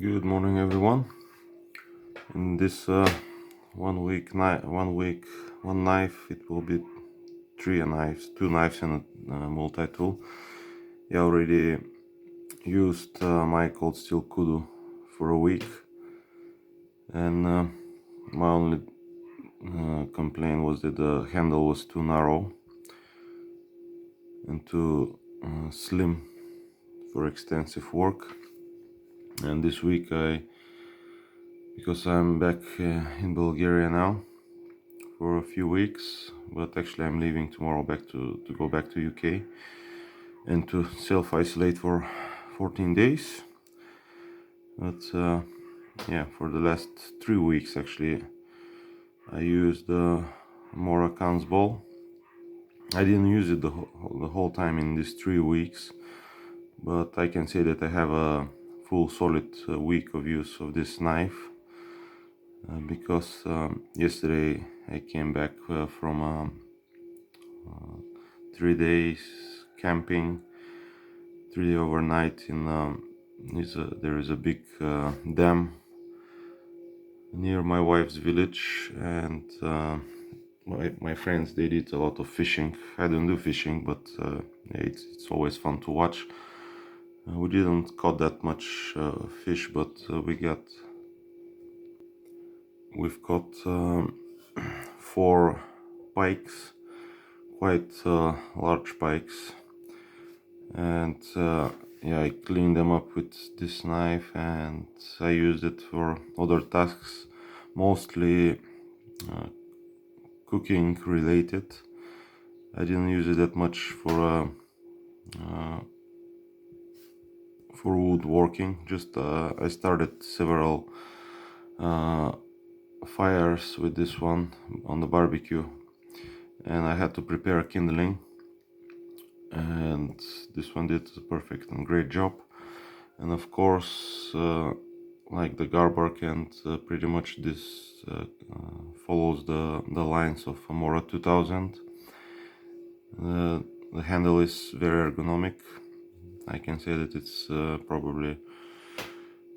Good morning, everyone. In this one knife, it will be three knives, two knives and a multi-tool. I already used my cold steel kudu for a week, and my only complaint was that the handle was too narrow and too slim for extensive work. And this week, because I'm back in Bulgaria now for a few weeks, but actually I'm leaving tomorrow back to go back to UK and to self-isolate for 14 days. But yeah, for the last 3 weeks actually I used the Mora Cansbol. I didn't use it the whole time in these 3 weeks, but I can say that I have a full solid week of use of this knife. Because yesterday I came back from 3 days camping, 3 day overnight in there is a big dam near my wife's village, and my friends, they did a lot of fishing. I don't do fishing, but it's always fun to watch. We didn't caught that much fish, but we've caught 4 pikes, quite large pikes, and yeah, I cleaned them up with this knife, and I used it for other tasks, mostly cooking related. I didn't use it that much for woodworking. Just I started several fires with this one on the barbecue, and I had to prepare kindling, and this one did a perfect and great job. And of course, like the Garbark, and pretty much this follows the lines of a Mora 2000. The handle is very ergonomic. I can say that it's probably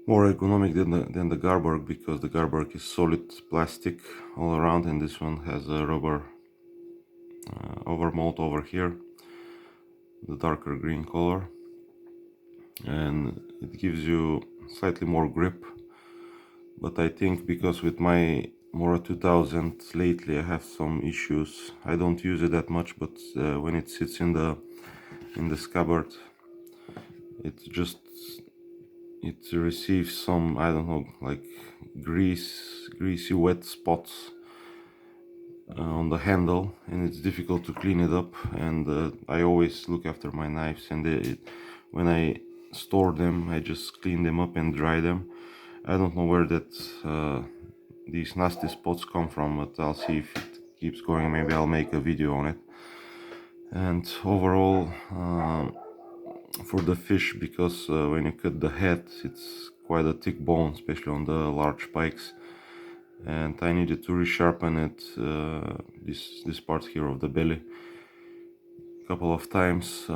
more ergonomic than the Garbark, because the Garbark is solid plastic all around, and this one has a rubber overmold over here, the darker green color, and it gives you slightly more grip. But I think because with my Mora 2000 lately I have some issues. I don't use it that much, but when it sits in the scabbard, it receives some, I don't know, like greasy wet spots on the handle, and it's difficult to clean it up. And I always look after my knives, and when I store them, I just clean them up and dry them. I don't know where these nasty spots come from, but I'll see if it keeps going. Maybe I'll make a video on it. And overall, for the fish, because when you cut the head, it's quite a thick bone, especially on the large pikes, and I needed to resharpen it, this part here of the belly, a couple of times,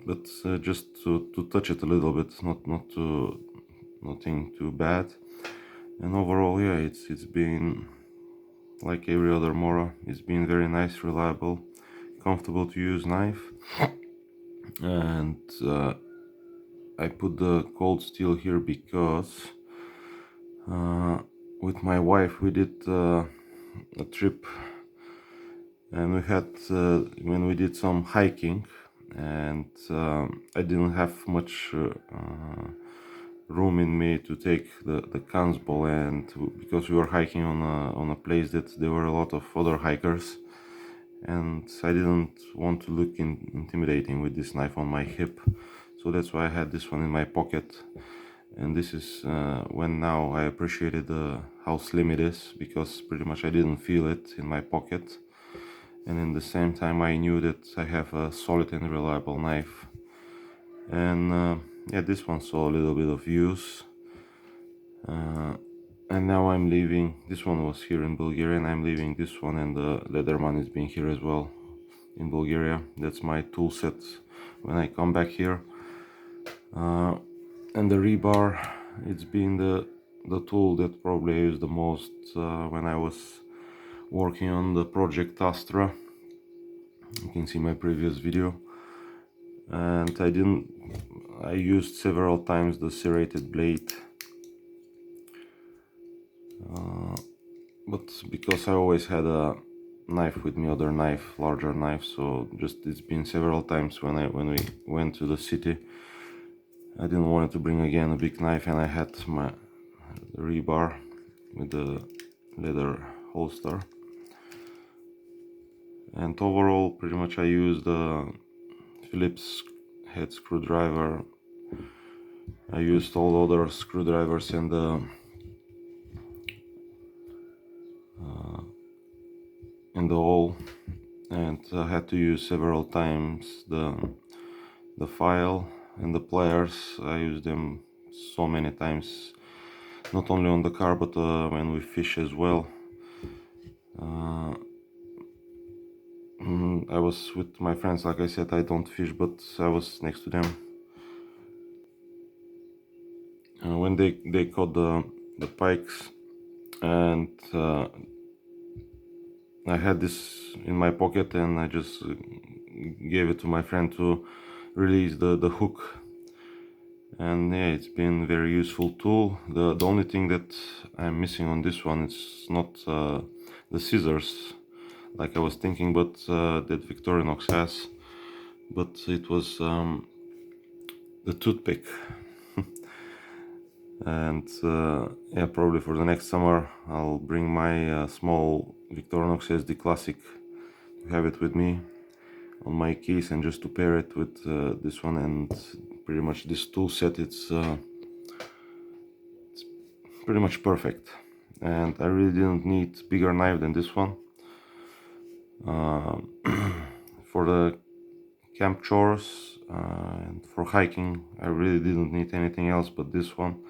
but just to touch it a little bit, nothing too bad. And overall, yeah, it's been like every other Mora. It's been very nice, reliable, comfortable to use knife. And I put the cold steel here because with my wife we did a trip, and we had when we did some hiking, and I didn't have much room in me to take the Cansbol, and because we were hiking on a place that there were a lot of other hikers, and I didn't want to look intimidating with this knife on my hip, so that's why I had this one in my pocket. And this is when now I appreciated how slim it is, because pretty much I didn't feel it in my pocket, and in the same time I knew that I have a solid and reliable knife. And yeah, this one saw a little bit of use, and now I'm leaving. This one was here in Bulgaria, and I'm leaving this one, and the Leatherman is being here as well in Bulgaria. That's my tool set when I come back here. and the rebar. It's been the tool that probably I used the most when I was working on the project Astra. You can see my previous video, and I used several times the serrated blade, but because I always had a knife with me, other knife, larger knife, so just it's been several times when we went to the city. I didn't want to bring again a big knife, and I had my rebar with the leather holster. And overall, pretty much I used the Phillips head screwdriver. I used all other screwdrivers and the awl, and I had to use several times the file and the pliers. I used them so many times, not only on the car but when we fish as well. I was with my friends, like I said, I don't fish, but I was next to them when they caught the pikes, and I had this in my pocket, and I just gave it to my friend to release the hook. And yeah, it's been a very useful tool. The only thing that I'm missing on this one is not the scissors like I was thinking, but that Victorinox has, but it was the toothpick. And yeah, probably for the next summer I'll bring my small Victorinox SD Classic to have it with me on my case, and just to pair it with this one. And pretty much this tool set, it's pretty much perfect, and I really didn't need bigger knife than this one. For the camp chores and for hiking, I really didn't need anything else, but this one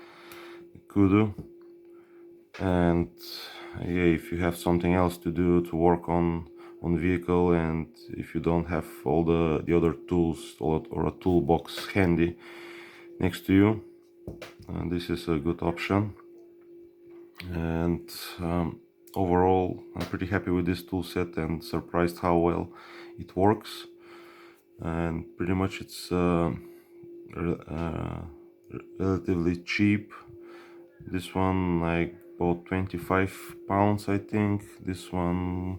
could do. And yeah, if you have something else to do, to work on vehicle, and if you don't have all the other tools or a toolbox handy next to you, this is a good option. And overall, I'm pretty happy with this tool set and surprised how well it works. And pretty much it's relatively cheap. This one I bought 25 pounds, I think. This one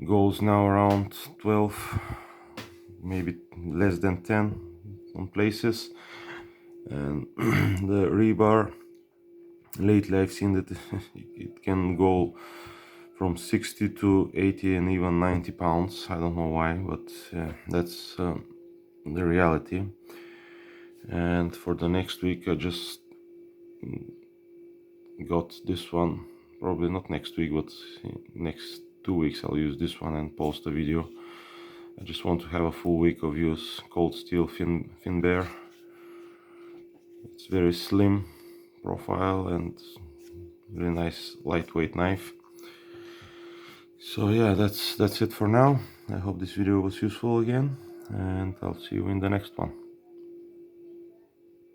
goes now around 12, maybe less than 10 on places. And the rebar, lately I've seen that it can go from 60 to 80 and even 90 pounds. I don't know why, but that's the reality. And for the next week I just got this one. Probably not next week, but next 2 weeks I'll use this one and post a video. I just want to have a full week of use. Cold steel fin bear. It's very slim profile and really nice lightweight knife. So yeah, that's it for now. I hope this video was useful again, and I'll see you in the next one.